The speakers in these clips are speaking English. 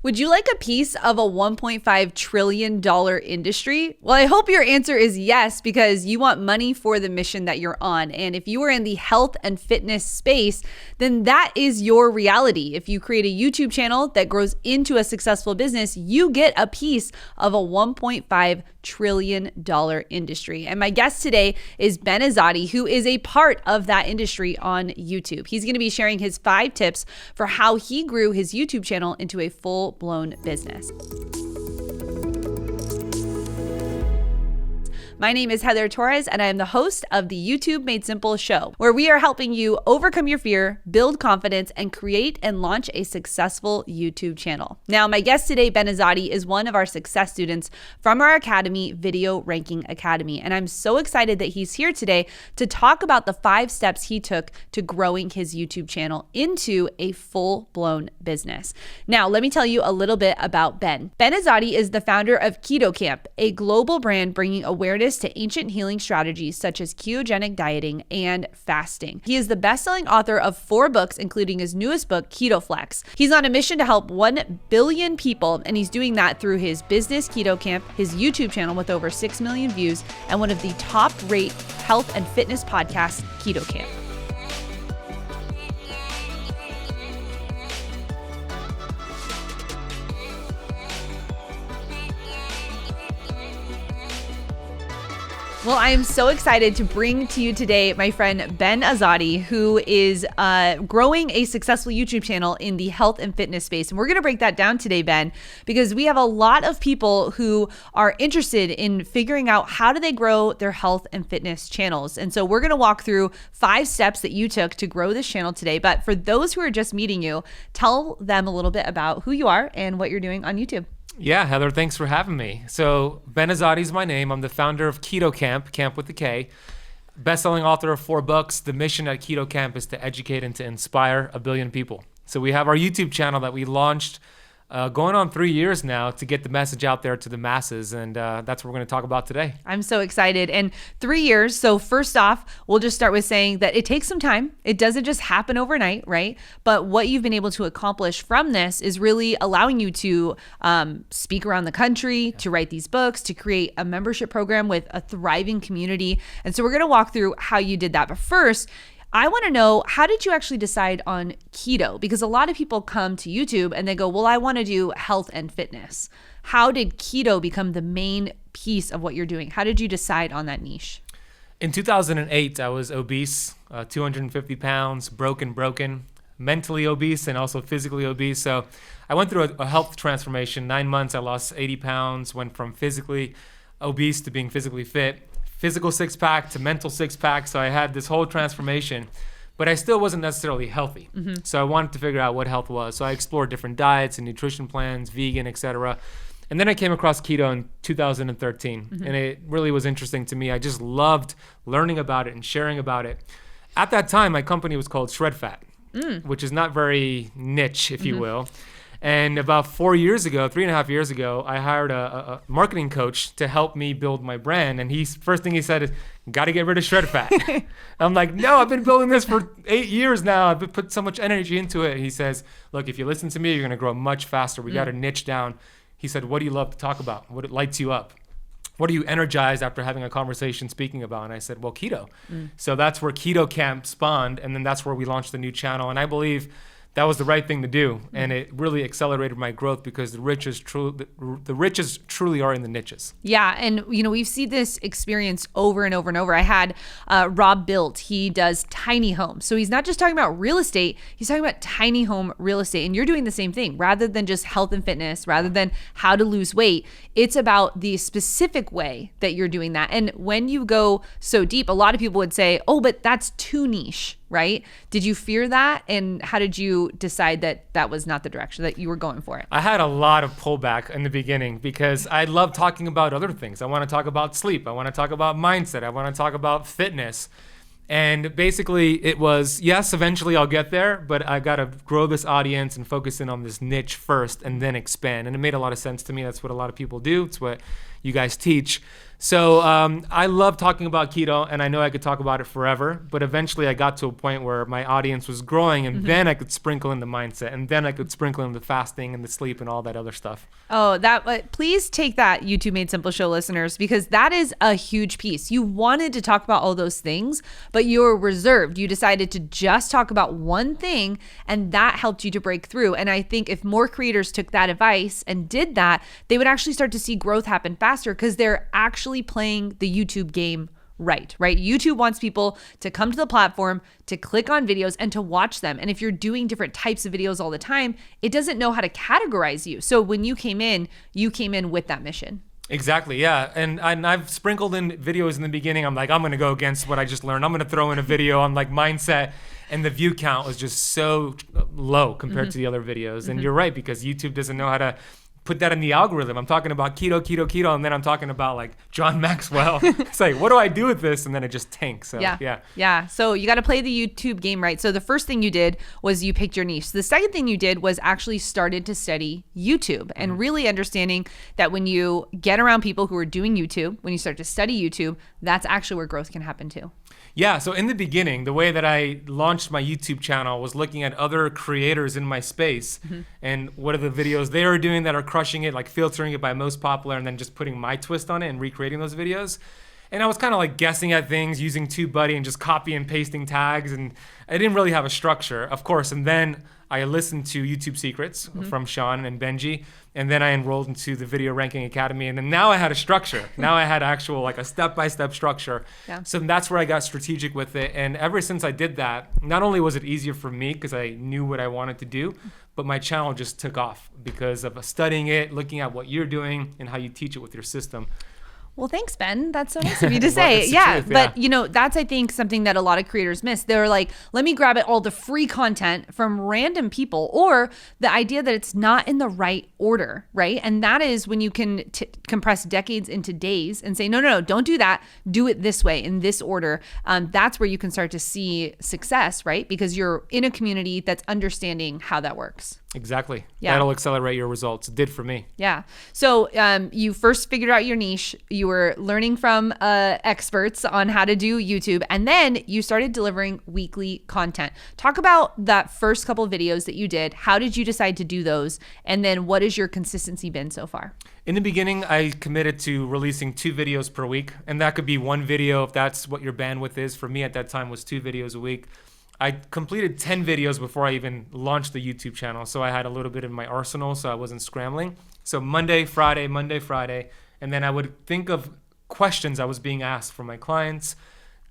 Would you like a piece of a $1.5 trillion industry? Well, I hope your answer is yes, because you want money for the mission that you're on. And if you are in the health and fitness space, then that is your reality. If you create a YouTube channel that grows into a successful business, you get a piece of a $1.5 trillion industry. And my guest today is Ben Azadi, who is a part of that industry on YouTube. He's going to be sharing his 5 tips for how he grew his YouTube channel into a full-blown business. My name is Heather Torres, and I am the host of the YouTube Made Simple show, where we are helping you overcome your fear, build confidence, and create and launch a successful YouTube channel. Now, my guest today, Ben Azadi, is one of our success students from our academy, Video Ranking Academy. And I'm so excited that he's here today to talk about the 5 steps he took to growing his YouTube channel into a full-blown business. Now, let me tell you a little bit about Ben. Ben Azadi is the founder of Keto-Camp, a global brand bringing awareness to ancient healing strategies such as ketogenic dieting and fasting. He is the best-selling author of 4 books, including his newest book, Keto Flex. He's on a mission to help 1 billion people, and he's doing that through his business, Keto-Camp, his YouTube channel with over 6 million views, and one of the top-rate health and fitness podcasts, Keto-Camp. Well, I am so excited to bring to you today my friend Ben Azadi, who is growing a successful YouTube channel in the health and fitness space. And we're going to break that down today, Ben, because we have a lot of people who are interested in figuring out how do they grow their health and fitness channels. And so we're going to walk through 5 steps that you took to grow this channel today. But for those who are just meeting you, tell them a little bit about who you are and what you're doing on YouTube. Yeah, Heather, thanks for having me. So Ben Azadi is my name. I'm the founder of Keto-Camp, Camp with the K, best-selling author of 4 books. The mission at Keto-Camp is to educate and to inspire 1 billion people. So we have our YouTube channel that we launched going on 3 years now to get the message out there to the masses. And that's what we're going to talk about today. I'm so excited. And 3 years. So first off, we'll just start with saying that it takes some time. It doesn't just happen overnight, right? But what you've been able to accomplish from this is really allowing you to speak around the country, to write these books, to create a membership program with a thriving community. And so we're going to walk through how you did that. But first, I want to know, how did you actually decide on keto? Because a lot of people come to YouTube and they go, well, I want to do health and fitness. How did keto become the main piece of what you're doing? How did you decide on that niche? In 2008, I was obese, 250 pounds, broken, mentally obese and also physically obese. So I went through a health transformation. 9 months, I lost 80 pounds, went from physically obese to being physically fit. Physical 6-pack to mental 6-pack. So I had this whole transformation, but I still wasn't necessarily healthy. Mm-hmm. So I wanted to figure out what health was. So I explored different diets and nutrition plans, vegan, etc. And then I came across keto in 2013. Mm-hmm. And it really was interesting to me. I just loved learning about it and sharing about it. At that time, my company was called Shred Fat, which is not very niche, if you will. And about 4 years ago, 3.5 years ago, I hired a marketing coach to help me build my brand. And first thing he said is, got to get rid of Shred Fat. I'm like, no, I've been building this for 8 years now. I've put so much energy into it. He says, look, if you listen to me, you're going to grow much faster. We got to niche down. He said, what do you love to talk about? What lights you up? What are you energized after having a conversation speaking about? And I said, well, keto. So that's where Keto-Camp spawned. And then that's where we launched the new channel. And I believe that was the right thing to do, and it really accelerated my growth because the riches truly are in the niches. Yeah, and we've seen this experience over and over and over. I had Rob Built. He does tiny homes, so he's not just talking about real estate. He's talking about tiny home real estate, and you're doing the same thing. Rather than just health and fitness, rather than how to lose weight, it's about the specific way that you're doing that. And when you go so deep, a lot of people would say, "Oh, but that's too niche." Right? Did you fear that? And how did you decide that that was not the direction that you were going for it? I had a lot of pullback in the beginning because I love talking about other things. I want to talk about sleep. I want to talk about mindset. I want to talk about fitness. And basically it was, yes, eventually I'll get there, but I got to grow this audience and focus in on this niche first and then expand. And it made a lot of sense to me. That's what a lot of people do. It's what you guys teach. So I love talking about keto, and I know I could talk about it forever, but eventually I got to a point where my audience was growing, and then I could sprinkle in the mindset, and then I could sprinkle in the fasting and the sleep and all that other stuff. Oh, please take that, YouTube Made Simple Show listeners, because that is a huge piece. You wanted to talk about all those things, but you were reserved. You decided to just talk about one thing, and that helped you to break through. And I think if more creators took that advice and did that, they would actually start to see growth happen faster because they're actually playing the YouTube game right? YouTube wants people to come to the platform, to click on videos and to watch them. And if you're doing different types of videos all the time, it doesn't know how to categorize you. So when you came in with that mission. Exactly, yeah. And I've sprinkled in videos in the beginning. I'm like, I'm going to go against what I just learned. I'm going to throw in a video on like mindset. And the view count was just so low compared to the other videos. And you're right, because YouTube doesn't know how to put that in the algorithm. I'm talking about keto, and then I'm talking about like John Maxwell. It's like, what do I do with this? And then it just tanks. So, yeah. So you got to play the YouTube game right. So the first thing you did was you picked your niche. The second thing you did was actually started to study YouTube and really understanding that when you get around people who are doing YouTube, when you start to study YouTube, that's actually where growth can happen too. Yeah, so in the beginning, the way that I launched my YouTube channel was looking at other creators in my space and what are the videos they are doing that are crushing it, like filtering it by most popular and then just putting my twist on it and recreating those videos. And I was kind of like guessing at things using TubeBuddy and just copy and pasting tags, and I didn't really have a structure, of course. And then I listened to YouTube Secrets from Sean and Benji, and then I enrolled into the Video Ranking Academy, and then now I had a structure. Now I had actual like a step-by-step structure. Yeah. So that's where I got strategic with it. And ever since I did that, not only was it easier for me because I knew what I wanted to do, but my channel just took off because of studying it, looking at what you're doing and how you teach it with your system. Well, thanks, Ben. That's so nice of you to say. Yeah, truth, but you know, that's, I think, something that a lot of creators miss. They're like, let me grab all the free content from random people, or the idea that it's not in the right order, right? And that is when you can compress decades into days and say, no, don't do that. Do it this way, in this order. That's where you can start to see success, right? Because you're in a community that's understanding how that works. Exactly. Yeah. That'll accelerate your results. It did for me. Yeah. So you first figured out your niche. You were learning from experts on how to do YouTube, and then you started delivering weekly content. Talk about that first couple of videos that you did. How did you decide to do those? And then what has your consistency been so far? In the beginning, I committed to releasing 2 videos per week, and that could be one video if that's what your bandwidth is. For me at that time was 2 videos a week. I completed 10 videos before I even launched the YouTube channel, so I had a little bit in my arsenal, so I wasn't scrambling. So Monday, Friday, and then I would think of questions I was being asked from my clients.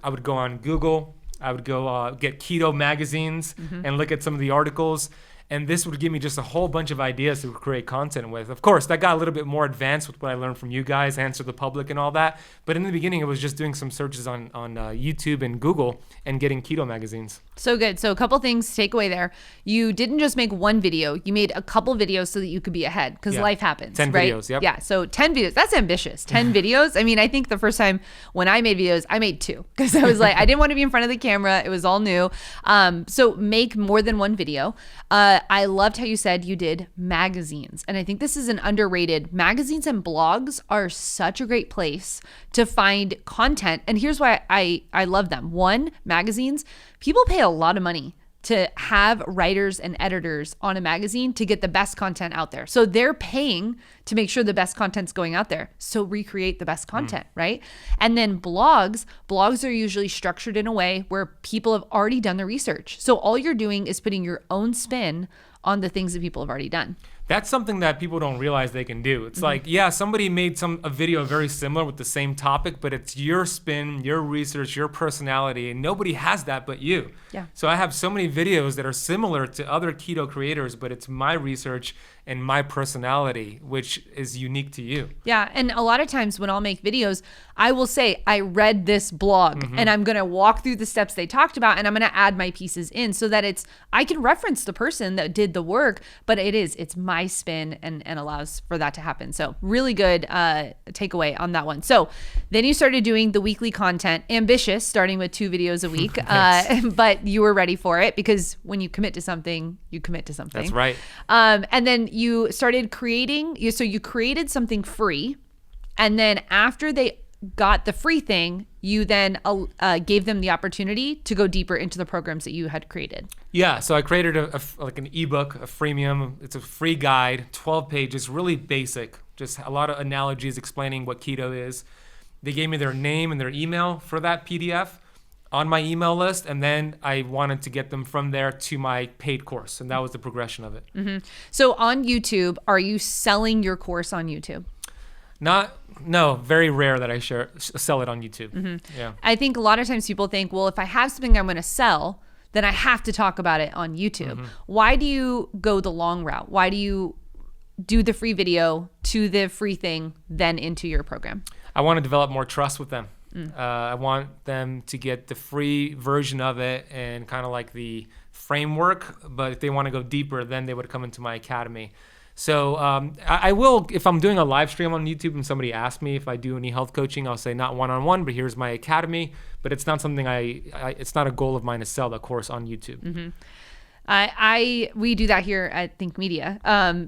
I would go on Google. I would go get keto magazines and look at some of the articles. And this would give me just a whole bunch of ideas to create content with. Of course, that got a little bit more advanced with what I learned from you guys, Answer the Public and all that. But in the beginning, it was just doing some searches on YouTube and Google and getting keto magazines. So good. So a couple things to take away there. You didn't just make one video. You made a couple videos so that you could be ahead because life happens, 10 right? videos, yep. Yeah, so 10 videos. That's ambitious. 10 videos. I mean, I think the first time when I made videos, I made 2 because I was like, I didn't want to be in front of the camera. It was all new. So make more than one video. I loved how you said you did magazines. And I think this is an underrated. Magazines and blogs are such a great place to find content. And here's why I love them. One, magazines, people pay a lot of money to have writers and editors on a magazine to get the best content out there. So they're paying to make sure the best content's going out there. So recreate the best content, right? And then blogs are usually structured in a way where people have already done the research. So all you're doing is putting your own spin on the things that people have already done. That's something that people don't realize they can do. It's like, yeah, somebody made a video very similar with the same topic, but it's your spin, your research, your personality, and nobody has that but you. Yeah. So I have so many videos that are similar to other keto creators, but it's my research and my personality, which is unique to you. Yeah, and a lot of times when I'll make videos, I will say, I read this blog and I'm gonna walk through the steps they talked about and I'm gonna add my pieces in so that I can reference the person that did the work, but it's my spin and allows for that to happen. So really good takeaway on that one. So then you started doing the weekly content, ambitious, starting with 2 videos a week, but you were ready for it because when you commit to something, you commit to something. That's right. And then you started creating, so you created something free. And then after got the free thing, you then gave them the opportunity to go deeper into the programs that you had created. Yeah, so I created like an ebook, a freemium. It's a free guide, 12 pages, really basic, just a lot of analogies explaining what keto is. They gave me their name and their email for that PDF on my email list, and then I wanted to get them from there to my paid course, and that was the progression of it. Mm-hmm. So on YouTube, are you selling your course on YouTube? No, very rare that I sell it on YouTube. Mm-hmm. Yeah. I think a lot of times people think, well, if I have something I'm going to sell, then I have to talk about it on YouTube. Mm-hmm. Why do you go the long route? Why do you do the free video to the free thing, then into your program? I want to develop more trust with them. I want them to get the free version of it and kind of like the framework, but if they want to go deeper, then they would come into my academy. So I will, if I'm doing a live stream on YouTube and somebody asks me if I do any health coaching, I'll say not one-on-one, but here's my academy. But it's not something it's not a goal of mine to sell the course on YouTube. Mm-hmm. We do that here at Think Media.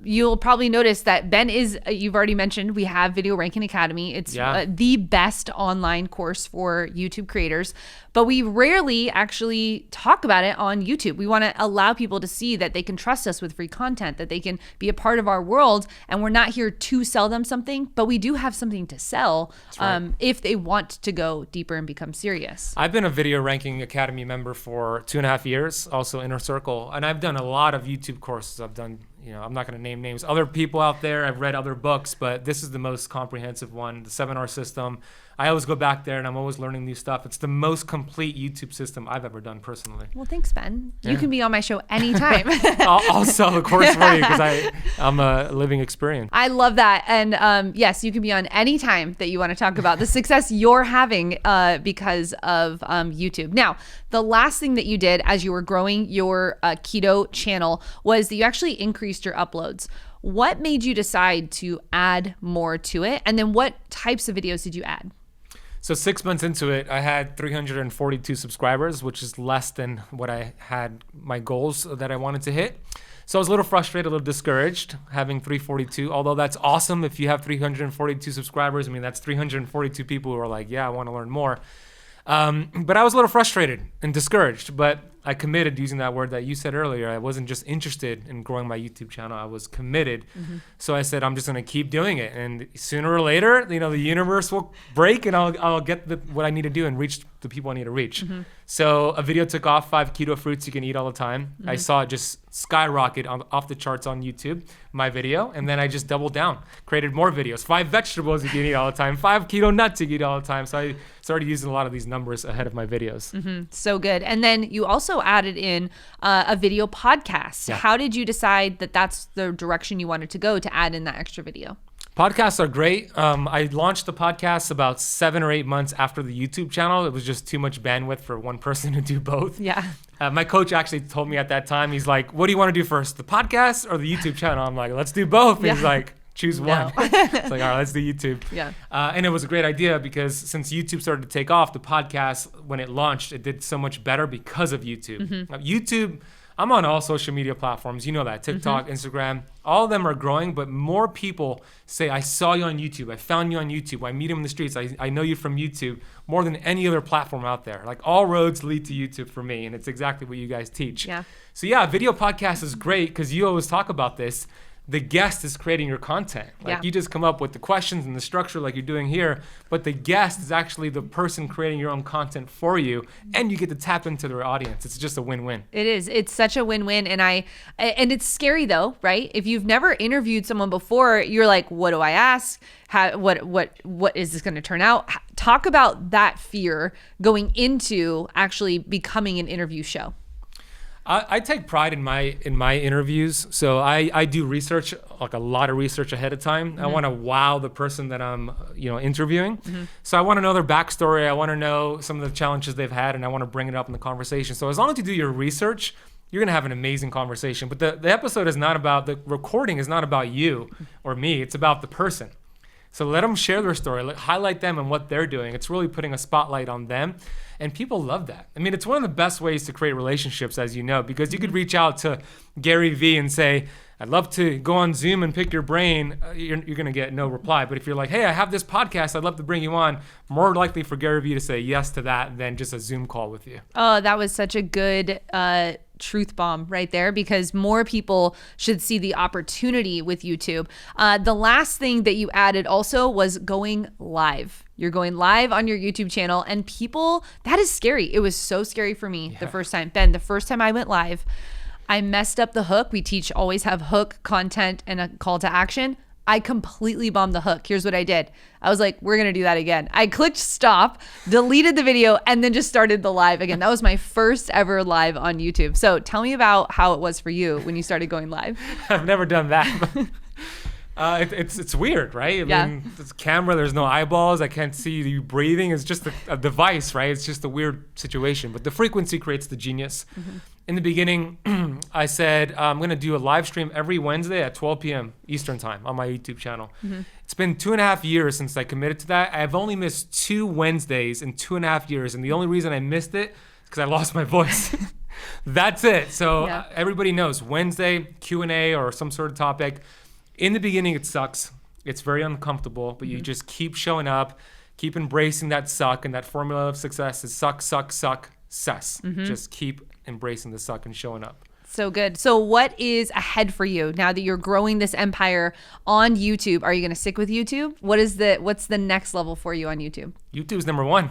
You'll probably notice that Ben is, you've already mentioned, we have Video Ranking Academy. It's the best online course for YouTube creators, but we rarely actually talk about it on YouTube. We want to allow people to see that they can trust us with free content, that they can be a part of our world, and we're not here to sell them something, but we do have something to sell if they want to go deeper and become serious. I've been a Video Ranking Academy member for 2.5 years, also Inner Circle. And I've done a lot of YouTube courses. I've done, I'm not going to name names, other people out there. I've read other books, but this is the most comprehensive one, the 7R system. I always go back there and I'm always learning new stuff. It's the most complete YouTube system I've ever done personally. Well, thanks, Ben. Yeah. You can be on my show anytime. I'll sell the course for you because I'm a living experience. I love that. And yes, you can be on any time that you want to talk about the success you're having because of YouTube. Now, the last thing that you did as you were growing your keto channel was that you actually increased your uploads. What made you decide to add more to it? And then what types of videos did you add? So 6 months into it, I had 342 subscribers, which is less than what I had my goals that I wanted to hit. So I was a little frustrated, a little discouraged having 342, although that's awesome if you have 342 subscribers. I mean, that's 342 people who are like, yeah, I want to learn more. But I was a little frustrated and discouraged, but I committed, using that word that you said earlier. I wasn't just interested in growing my YouTube channel. I was committed. Mm-hmm. So I said, I'm just going to keep doing it. And sooner or later, the universe will break and I'll get what I need to do and reach the people I need to reach. Mm-hmm. So a video took off, 5 keto fruits you can eat all the time. Mm-hmm. I saw it just skyrocket off the charts on YouTube, my video. And then I just doubled down, created more videos, 5 vegetables you can eat all the time, 5 keto nuts you can eat all the time. So I started using a lot of these numbers ahead of my videos. Mm-hmm. So good. And then you also added in a video podcast. Yeah. How did you decide that that's the direction you wanted to go to add in that extra video? Podcasts are great. I launched the podcast about 7 or 8 months after the YouTube channel. It was just too much bandwidth for one person to do both. Yeah. My coach actually told me at that time, he's like, what do you want to do first, the podcast or the YouTube channel? I'm like, let's do both. Yeah. He's like, choose one. It's like, all right, let's do YouTube. Yeah. And it was a great idea because since YouTube started to take off, the podcast, when it launched, it did so much better because of YouTube. Mm-hmm. YouTube, I'm on all social media platforms. You know that. TikTok, Instagram, all of them are growing, but more people say, I saw you on YouTube. I found you on YouTube. I meet him in the streets. I know you from YouTube more than any other platform out there. Like all roads lead to YouTube for me, and it's exactly what you guys teach. Yeah. So yeah, video podcast is great because you always talk about this. The guest is creating your content. Like you just come up with the questions and the structure like you're doing here, but the guest is actually the person creating your own content for you, and you get to tap into their audience. It's just a win-win. It is. It's such a win-win, and it's scary though, right? If you've never interviewed someone before, you're like, what do I ask? What is this going to turn out? Talk about that fear going into actually becoming an interview show. I take pride in my interviews. So I do research, like a lot of research ahead of time. Mm-hmm. I want to wow the person that I'm interviewing. Mm-hmm. So I want to know their backstory. I want to know some of the challenges they've had, and I want to bring it up in the conversation. So as long as you do your research, you're going to have an amazing conversation. But the episode is not about, the recording is not about you or me. It's about the person. So let them share their story, highlight them and what they're doing. It's really putting a spotlight on them. And people love that. I mean, it's one of the best ways to create relationships, as you know, because you could reach out to Gary Vee and say, I'd love to go on Zoom and pick your brain, you're going to get no reply. But if you're like, hey, I have this podcast, I'd love to bring you on, more likely for Gary Vee to say yes to that than just a Zoom call with you. Oh, that was such a good truth bomb right there, because more people should see the opportunity with YouTube. The last thing that you added also was going live. You're going live on your YouTube channel, and people, that is scary. It was so scary for me the first time. Ben, the first time I went live, I messed up the hook. We teach always have hook, content, and a call to action. I completely bombed the hook. Here's what I did. I was like, we're going to do that again. I clicked stop, deleted the video, and then just started the live again. That was my first ever live on YouTube. So tell me about how it was for you when you started going live. I've never done that. It's weird, right? I mean, it's a camera, there's no eyeballs. I can't see you breathing. It's just a device, right? It's just a weird situation. But the frequency creates the genius. In the beginning, I said, I'm going to do a live stream every Wednesday at 12 p.m. Eastern time on my YouTube channel. It's been 2.5 years since I committed to that. I've only missed 2 Wednesdays in 2.5 years. And the only reason I missed it is because I lost my voice. That's it. So everybody knows Wednesday, Q&A or some sort of topic. In the beginning, it sucks. It's very uncomfortable, but you just keep showing up, keep embracing that suck. And that formula of success is suck, suck, suck, cess. Just keep embracing the suck and showing up. So good. So what is ahead for you now that you're growing this empire on YouTube? Are you going to stick with YouTube? What's the next level for you on YouTube? YouTube's number one.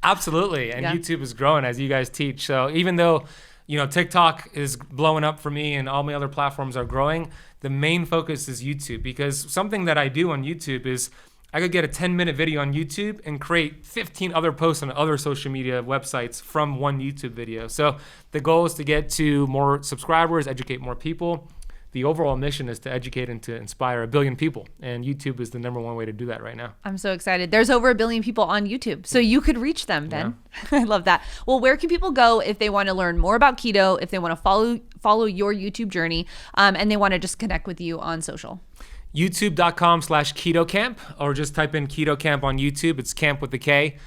Absolutely. And YouTube is growing as you guys teach. So even though, TikTok is blowing up for me and all my other platforms are growing, the main focus is YouTube, because something that I do on YouTube is I could get a 10-minute video on YouTube and create 15 other posts on other social media websites from one YouTube video. So the goal is to get to more subscribers, educate more people. The overall mission is to educate and to inspire 1 billion people. And YouTube is the number one way to do that right now. I'm so excited. There's over 1 billion people on YouTube. So you could reach them, Ben. I love that. Well, where can people go if they want to learn more about keto, if they want to follow your YouTube journey, and they want to just connect with you on social? YouTube.com/KetoCamp, or just type in Keto Camp on YouTube. It's camp with a K.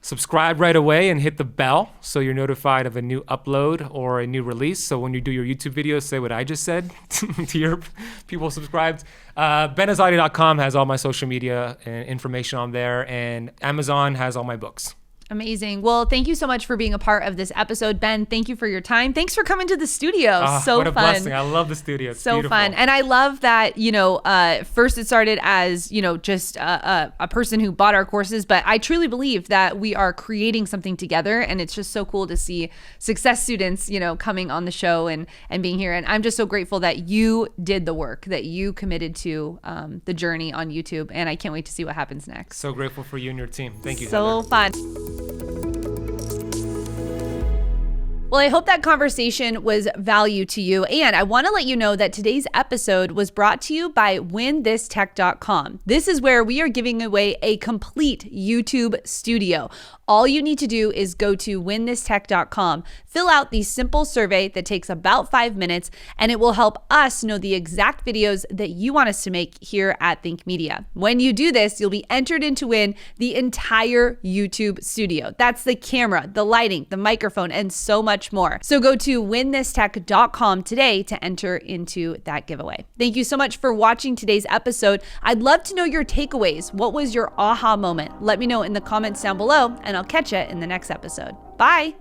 Subscribe right away and hit the bell so you're notified of a new upload or a new release. So when you do your YouTube videos, say what I just said to your people subscribed. BenAzadi.com has all my social media and information on there, and Amazon has all my books. Amazing. Well, thank you so much for being a part of this episode. Ben, thank you for your time. Thanks for coming to the studio. So what a fun. blessing. I love the studio. It's so beautiful. Fun. And I love that, first it started as, just a person who bought our courses, but I truly believe that we are creating something together. And it's just so cool to see success students, coming on the show and being here. And I'm just so grateful that you did the work, that you committed to the journey on YouTube. And I can't wait to see what happens next. So grateful for you and your team. Thank you, So Heather. Fun. Well, I hope that conversation was value to you. And I want to let you know that today's episode was brought to you by winthisTech.com. This is where we are giving away a complete YouTube studio. All you need to do is go to winthisTech.com, fill out the simple survey that takes about 5 minutes, and it will help us know the exact videos that you want us to make here at Think Media. When you do this, you'll be entered in to win the entire YouTube studio. That's the camera, the lighting, the microphone, and so much more. So go to winthisTech.com today to enter into that giveaway. Thank you so much for watching today's episode. I'd love to know your takeaways. What was your aha moment? Let me know in the comments down below, and I'll catch you in the next episode. Bye.